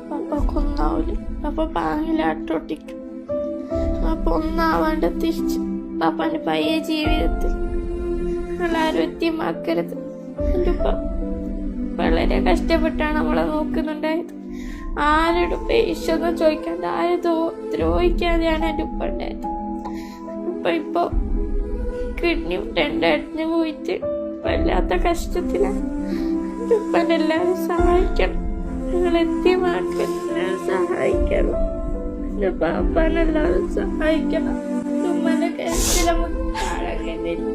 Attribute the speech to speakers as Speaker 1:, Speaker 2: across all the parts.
Speaker 1: പാപ്പക്കൊന്നാവില്ല. പാപ്പ പാങ്ങിലാട്ടോട്ടിക്കും. പാപ്പ ഒന്നാവാണ്ട് തിരിച്ച് പാപ്പാന്റെ പയ്യ ജീവിതത്തിൽ എല്ലാവരും എത്തിയമാക്കരുത്. എൻ്റെ ഉപ്പ വളരെ കഷ്ടപ്പെട്ടാണ് നമ്മളെ നോക്കുന്നുണ്ടായത്. ആരോടും പൈസൊന്നും ചോദിക്കാണ്ട് ആരും ദ്രോഹിക്കാതെയാണ് എൻ്റെ ഉപ്പ ഉണ്ടായത്. ഇപ്പൊ കിഡ്നിയും രണ്ടായിരത്തിന് പോയിട്ട് വല്ലാത്ത കഷ്ടത്തിലാണ്. എൻ്റെ ഉപ്പനെ എല്ലാവരും സഹായിക്കണം. നിങ്ങൾ എത്തിയമാക്കെല്ലാവരും സഹായിക്കണം. എൻ്റെ പാപ്പാനെല്ലാവരും സഹായിക്കണം. ഉമ്മനെ കരുത്തിലൊന്നും കാണുന്നില്ല.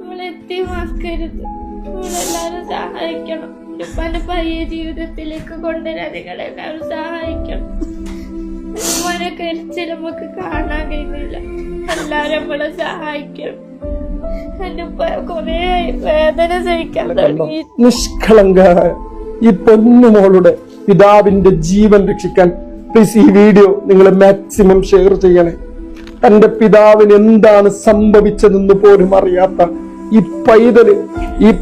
Speaker 1: നമ്മളെത്തിയമാക്കരുത്. നമ്മളെല്ലാവരും സഹായിക്കണം. ഉപ്പാന്റെ പയ്യ ജീവിതത്തിലേക്ക് കൊണ്ടുവരാൻ നിങ്ങളെല്ലാവരും സഹായിക്കണം. ഉമ്മനെ കരച്ചിൽ നമുക്ക് കാണാൻ കഴിയുന്നില്ല. എല്ലാവരും നമ്മളെ സഹായിക്കണം. എന്റെ ഉപ്പ കൊറേ വേദന സഹിക്കാൻ തുടങ്ങി.
Speaker 2: നിഷ്കളങ്ക ഈ പൊന്നുമോളുടെ പിതാവിന്റെ ജീവൻ രക്ഷിക്കാൻ പ്ലീസ് ഈ വീഡിയോ നിങ്ങൾ മാക്സിമം ഷെയർ ചെയ്യണേ. തന്റെ പിതാവിന് എന്താണ് സംഭവിച്ചതെന്ന് പോലും അറിയാത്ത ഈ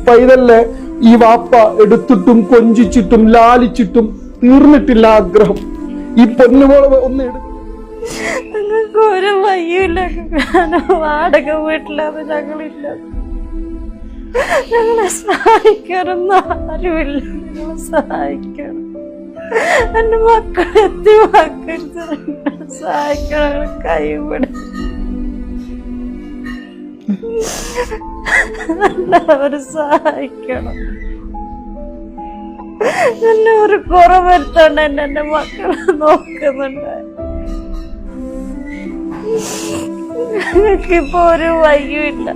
Speaker 2: പൈതലിനെ ഈ വാപ്പ എടുത്തിട്ടും കൊഞ്ചിച്ചിട്ടും ലാലിച്ചിട്ടും തീർന്നിട്ടില്ല ആഗ്രഹം. ഈ പൊന്നുമോളെ ഒന്ന്
Speaker 1: ഞങ്ങൾക്ക് ഒരു വയ്യില്ല. വാടക വീട്ടിലാണ് ഞങ്ങളില്ല. ഞങ്ങളെ സഹായിക്കാനൊന്നും ആരുമില്ല. ഞങ്ങളെ സഹായിക്കണം. എന്റെ മക്കളെ എത്തിവാക്കരുത്. സഹായിക്കണം. കൈവിടെ എല്ലാവരും സഹായിക്കണം. എന്നെ ഒരു കുറവരുത്തോണ്ട് എന്റെ മക്കളെ നോക്കുന്നുണ്ട്. ഞങ്ങൾക്കിപ്പോ ഒരു വയ്യുമില്ല.